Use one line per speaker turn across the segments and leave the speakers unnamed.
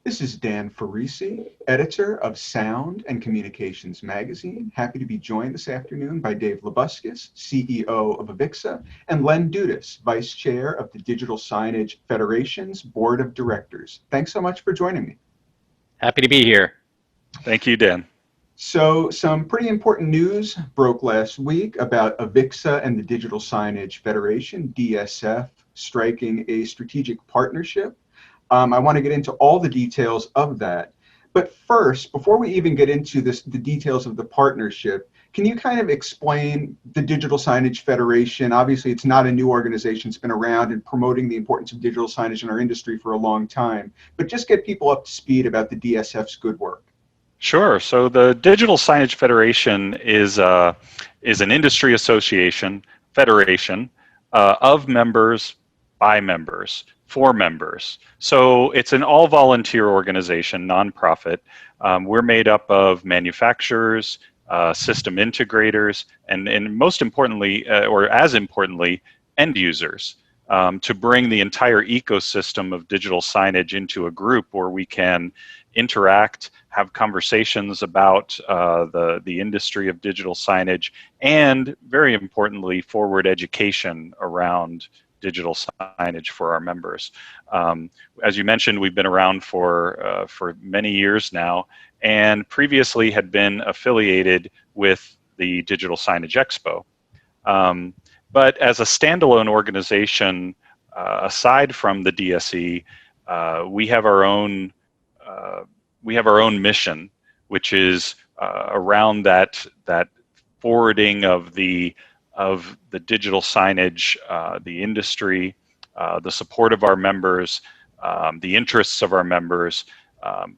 This is Dan Ferrisi, editor of Sound and Communications magazine. Happy to be joined this afternoon by Dave Labuskes, CEO of AVIXA, and Len Dudis, vice chair of the Digital Signage Federation's board of directors. Thanks so much for joining me.
Happy to be here.
Thank you, Dan.
So, some pretty important news broke last week about AVIXA and the Digital Signage Federation, DSF, striking a strategic partnership. I want to get into all the details of that. But first, before we even get into the details of the partnership, can you kind of explain the Digital Signage Federation? Obviously, it's not a new organization. It's been around and promoting the importance of digital signage in our industry for a long time. But just get people up to speed about the DSF's good work.
Sure. So the Digital Signage Federation is an industry association, federation of members, by members, for members. So it's an all-volunteer organization, nonprofit. We're made up of manufacturers, system integrators, and most importantly, or as importantly, end users. To bring the entire ecosystem of digital signage into a group where we can interact, have conversations about the industry of digital signage, and very importantly, forward education around digital signage for our members. As you mentioned, we've been around for many years now, and previously had been affiliated with the Digital Signage Expo. But as a standalone organization, aside from the DSE, we have our own mission, which is around that forwarding of the digital signage, the industry, the support of our members, the interests of our members,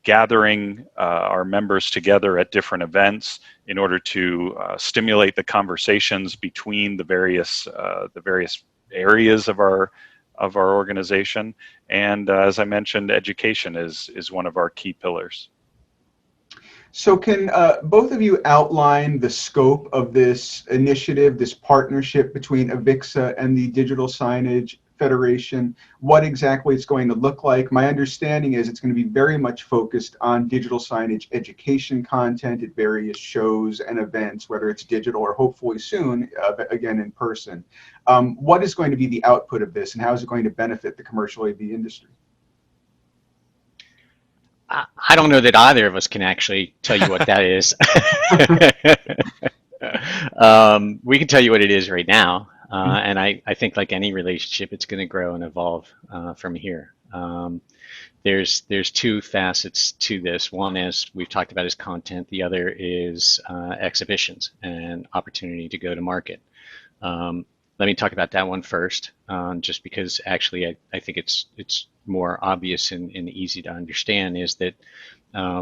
gathering our members together at different events in order to stimulate the conversations between the various areas of our organization. And as I mentioned, education is one of our key pillars.
So can both of you outline the scope of this initiative, this partnership between AVIXA and the Digital Signage Federation, what exactly it's going to look like? My understanding is it's going to be very much focused on digital signage education content at various shows and events, whether it's digital or hopefully soon, again, in person. What is going to be the output of this, and how is it going to benefit the commercial AV industry?
I don't know that either of us can actually tell you what that is. We can tell you what it is right now, and I think like any relationship, it's going to grow and evolve from here. There's two facets to this. One, as we've talked about, is content. The other is exhibitions and opportunity to go to market. Let me talk about that one first, just because actually I think it's more obvious and easy to understand, is that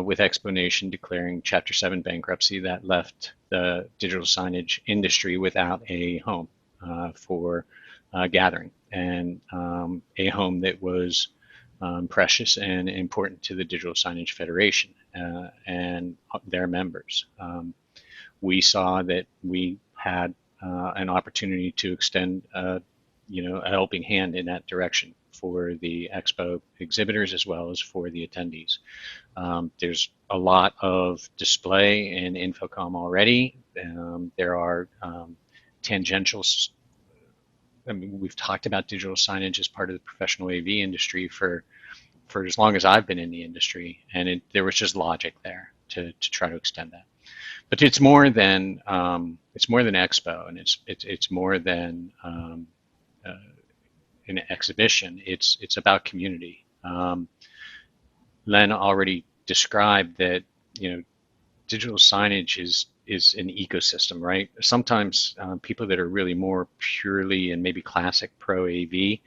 with Exponation declaring Chapter 7 bankruptcy, that left the digital signage industry without a home for gathering, and a home that was precious and important to the Digital Signage Federation and their members. We saw that we had an opportunity to extend a helping hand in that direction for the expo exhibitors as well as for the attendees. There's a lot of display and infocom already. There are tangentials. I mean, we've talked about digital signage as part of the professional AV industry for as long as I've been in the industry, and there was just logic there to try to extend that. But it's more than expo, and it's more than an exhibition. It's about community. Len already described that digital signage is an ecosystem, right? Sometimes people that are really more purely and maybe classic pro AV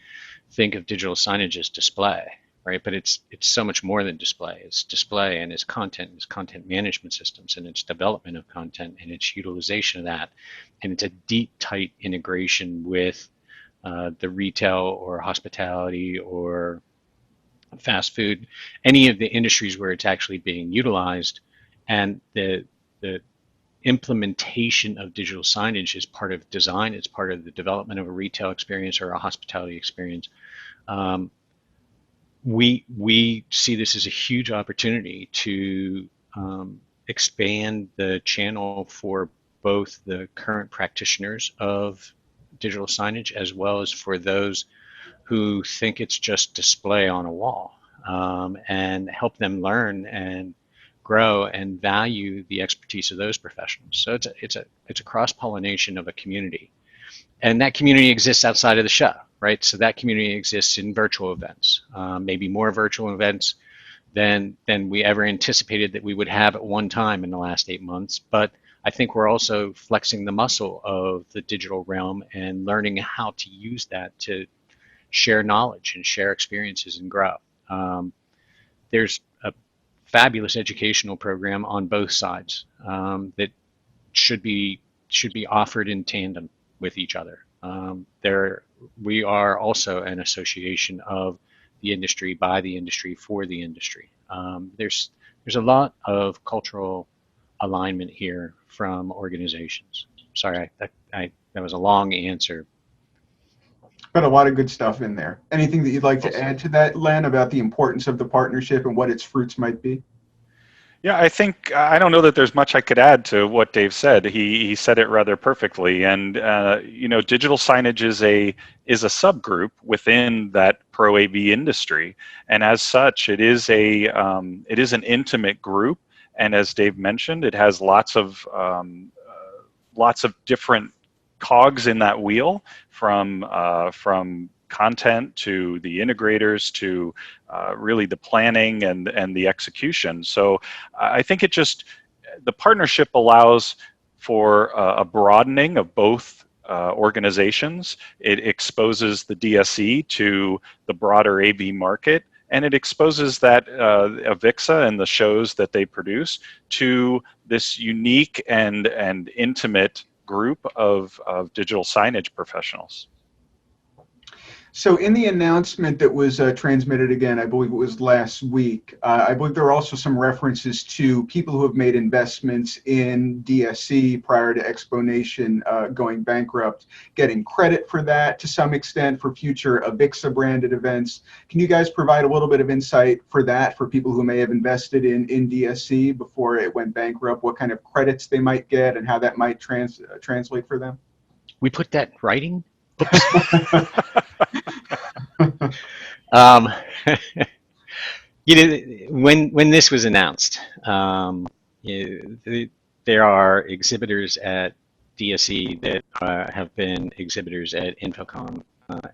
think of digital signage as display, right? But it's so much more than display. It's display, and it's content management systems, and it's development of content, and it's utilization of that, and it's a deep, tight integration with the retail or hospitality or fast food, any of the industries where it's actually being utilized, and the implementation of digital signage is part of design. It's part of the development of a retail experience or a hospitality experience. we see this as a huge opportunity to expand the channel for both the current practitioners of digital signage as well as for those who think it's just display on a wall, and help them learn and grow and value the expertise of those professionals. So it's a cross-pollination of a community, and that community exists outside of the show, right? So that community exists in virtual events, maybe more virtual events than we ever anticipated that we would have at one time in the last 8 months. But I think we're also flexing the muscle of the digital realm and learning how to use that to share knowledge and share experiences and grow. There's a fabulous educational program on both sides that should be offered in tandem with each other. We are also an association of the industry, by the industry, for the industry. There's a lot of cultural alignment here from organizations. Sorry, that was a long answer.
Got a lot of good stuff in there. Anything that you'd like to add to that, Len, about the importance of the partnership and what its fruits might be?
Yeah, I don't know that there's much I could add to what Dave said. He said it rather perfectly. And digital signage is a subgroup within that pro AV industry, and as such, it is an intimate group. And as Dave mentioned, it has lots of different cogs in that wheel, from content to the integrators to really the planning and the execution. So I think the partnership allows for a broadening of both organizations. It exposes the DSE to the broader AV market, and it exposes that AVIXA and the shows that they produce to this unique and intimate group of digital signage professionals.
So in the announcement that was transmitted again, I believe it was last week, I believe there are also some references to people who have made investments in DSE prior to Exponation going bankrupt, getting credit for that to some extent for future AVIXA branded events. Can you guys provide a little bit of insight for that, for people who may have invested in DSE before it went bankrupt, what kind of credits they might get and how that might translate for them?
We put that in writing? When this was announced, there are exhibitors at DSE that have been exhibitors at Infocom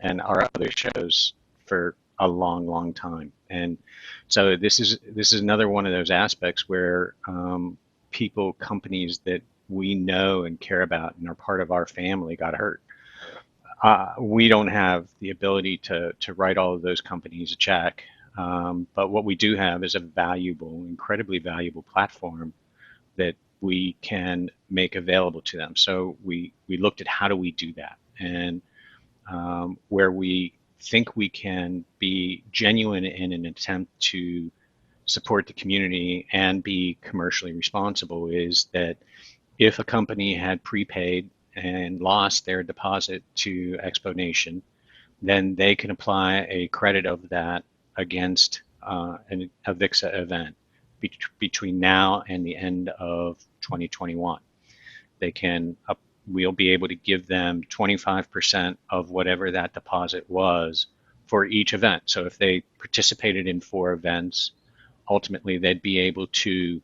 and our other shows for a long time, and so this is another one of those aspects where companies that we know and care about and are part of our family got hurt. We don't have the ability to write all of those companies a check, but what we do have is a valuable, incredibly valuable platform that we can make available to them. So we looked at how do we do that, and where we think we can be genuine in an attempt to support the community and be commercially responsible is that if a company had prepaid and lost their deposit to Exponation, then they can apply a credit of that against an AVIXA event between now and the end of 2021. We'll be able to give them 25% of whatever that deposit was for each event. So if they participated in 4 events, ultimately they'd be able to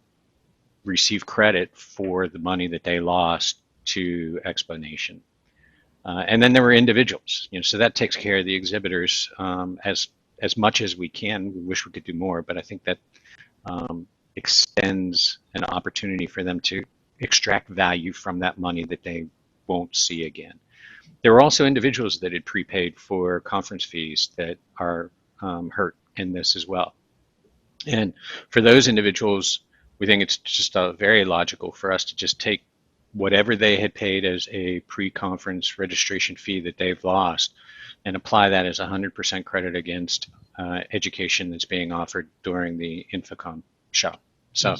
receive credit for the money that they lost to Exponation. And then there were individuals, so that takes care of the exhibitors as much as we can. We wish we could do more, but I think that extends an opportunity for them to extract value from that money that they won't see again. There were also individuals that had prepaid for conference fees that are hurt in this as well. And for those individuals, we think it's just very logical for us to just take whatever they had paid as a pre-conference registration fee that they've lost and apply that as 100% credit against education that's being offered during the Infocom show. So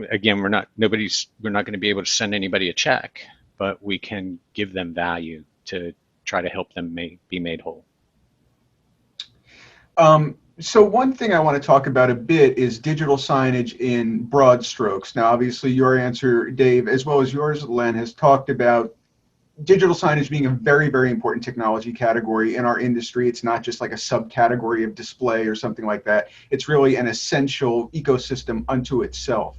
again, we're not going to be able to send anybody a check, but we can give them value to try to help them be made whole.
So one thing I want to talk about a bit is digital signage in broad strokes. Now, obviously, your answer, Dave, as well as yours, Len, has talked about digital signage being a very, very important technology category in our industry. It's not just like a subcategory of display or something like that. It's really an essential ecosystem unto itself.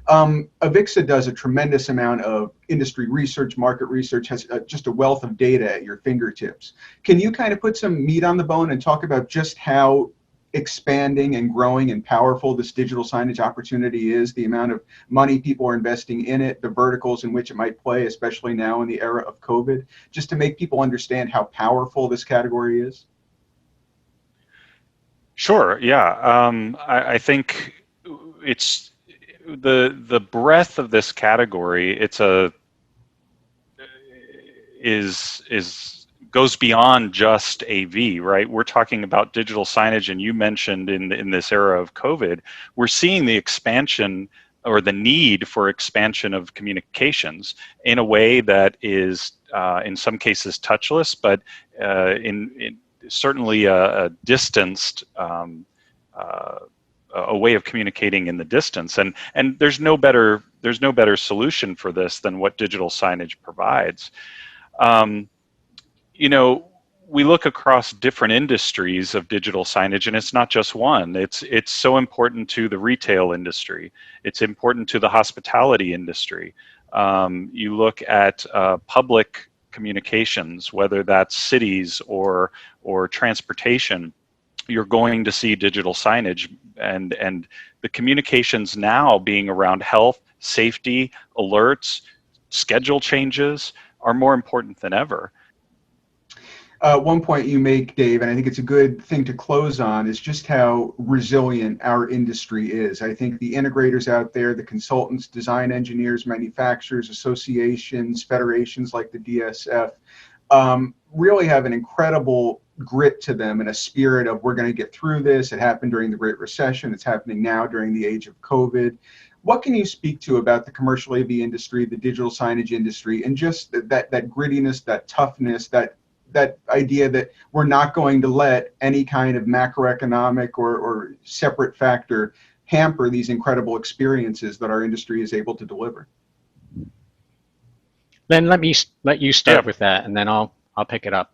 AVIXA does a tremendous amount of industry research, market research, has just a wealth of data at your fingertips. Can you kind of put some meat on the bone and talk about just how expanding and growing and powerful this digital signage opportunity is, the amount of money people are investing in it, the verticals in which it might play, especially now in the era of COVID, just to make people understand how powerful this category is?
Sure. Yeah. I think it's the breadth of this category. It's a is goes beyond just AV, right? We're talking about digital signage, and you mentioned in this era of COVID, we're seeing the expansion or the need for expansion of communications in a way that is, in some cases, touchless, but in certainly a distanced. A way of communicating in the distance, and there's no better solution for this than what digital signage provides. You know, we look across different industries of digital signage, and it's not just one. It's so important to the retail industry. It's important to the hospitality industry. You look at public communications, whether that's cities or transportation. You're going to see digital signage, and the communications now being around health, safety, alerts, schedule changes are more important than ever.
One point you make, Dave, and I think it's a good thing to close on, is just how resilient our industry is. I think the integrators out there, the consultants, design engineers, manufacturers, associations, federations like the DSF, really have an incredible grit to them and a spirit of, we're going to get through this. It happened during the Great Recession. It's happening now during the age of COVID. What can you speak to about the commercial AV industry, the digital signage industry, and just that grittiness, that toughness, that idea that we're not going to let any kind of macroeconomic or separate factor hamper these incredible experiences that our industry is able to deliver?
Then let you start with that, and then I'll pick it up.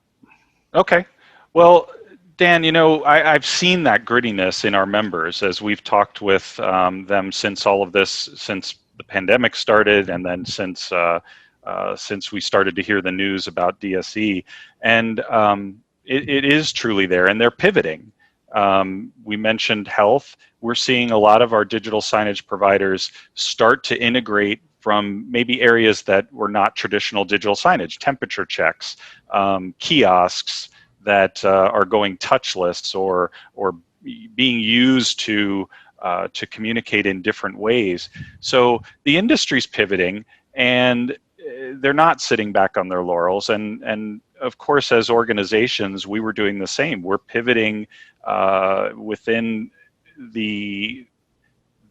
Okay. Well, Dan, you know, I've seen that grittiness in our members as we've talked with them since all of this, since the pandemic started, and then since we started to hear the news about DSE, and it is truly there, and they're pivoting. We mentioned health. We're seeing a lot of our digital signage providers start to integrate from maybe areas that were not traditional digital signage, temperature checks, kiosks that are going touchless or being used to communicate in different ways. So the industry's pivoting, and they're not sitting back on their laurels. And of course, as organizations, we were doing the same. We're pivoting within the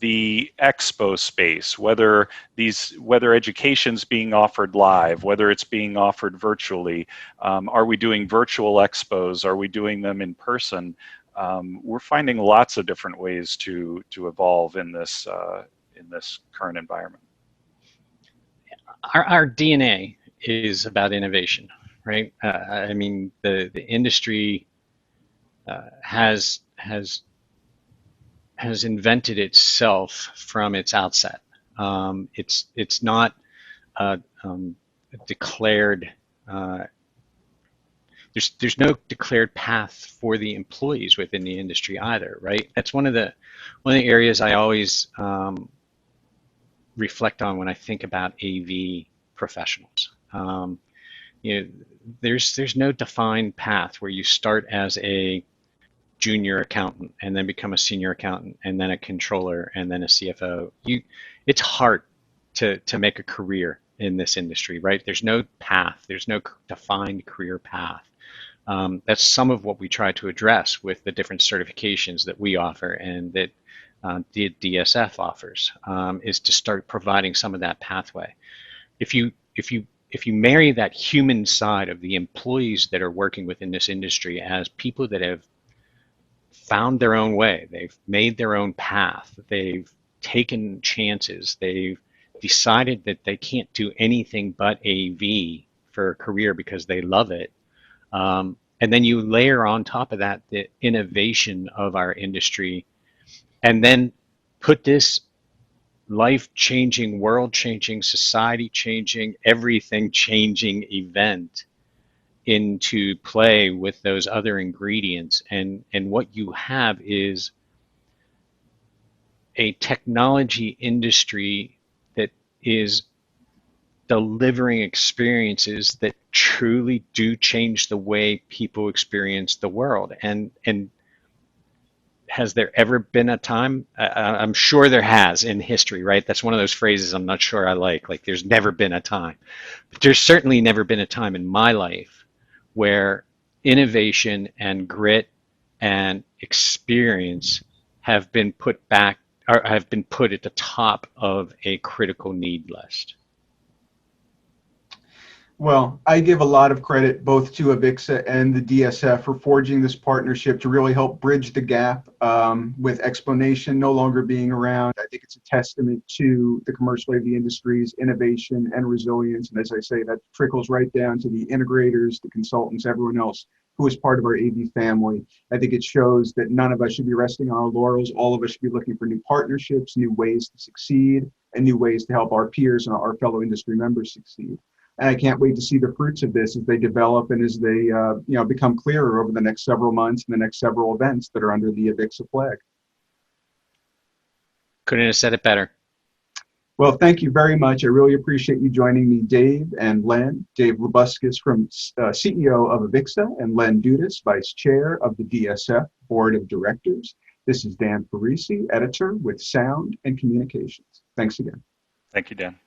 expo space, whether education's being offered live, whether it's being offered virtually. Are we doing virtual expos? Are we doing them in person? We're finding lots of different ways to evolve in this current environment.
Our DNA is about innovation, right? I mean, the industry has invented itself from its outset. It's not declared. There's no declared path for the employees within the industry either, right? That's one of the areas I always reflect on when I think about AV professionals. You know, there's no defined path where you start as a junior accountant and then become a senior accountant and then a controller and then a CFO. It's hard to make a career in this industry, right? There's no path. There's no defined career path. That's some of what we try to address with the different certifications that we offer and that the DSF offers, is to start providing some of that pathway. If you marry that human side of the employees that are working within this industry as people that have found their own way. They've made their own path. They've taken chances. They've decided that they can't do anything but AV for a career because they love it. And then you layer on top of that the innovation of our industry, and then put this life-changing, world-changing, society-changing, everything-changing event into play with those other ingredients. And what you have is a technology industry that is delivering experiences that truly do change the way people experience the world. And has there ever been a time? I'm sure there has in history, right? That's one of those phrases I'm not sure I like there's never been a time. But there's certainly never been a time in my life where innovation and grit and experience have been put back, or have been put at the top of a critical need list.
Well, I give a lot of credit both to AVIXA and the DSF for forging this partnership to really help bridge the gap with Exponation no longer being around. I think it's a testament to the commercial AV industry's innovation and resilience. And as I say, that trickles right down to the integrators, the consultants, everyone else who is part of our AV family. I think it shows that none of us should be resting on our laurels. All of us should be looking for new partnerships, new ways to succeed, and new ways to help our peers and our fellow industry members succeed. And I can't wait to see the fruits of this as they develop and as they become clearer over the next several months and the next several events that are under the AVIXA flag.
Couldn't have said it better.
Well, thank you very much. I really appreciate you joining me, Dave and Len. Dave Labuskes, CEO of AVIXA, and Len Dudis, Vice Chair of the DSF Board of Directors. This is Dan Ferrisi, Editor with Sound and Communications. Thanks again.
Thank you, Dan.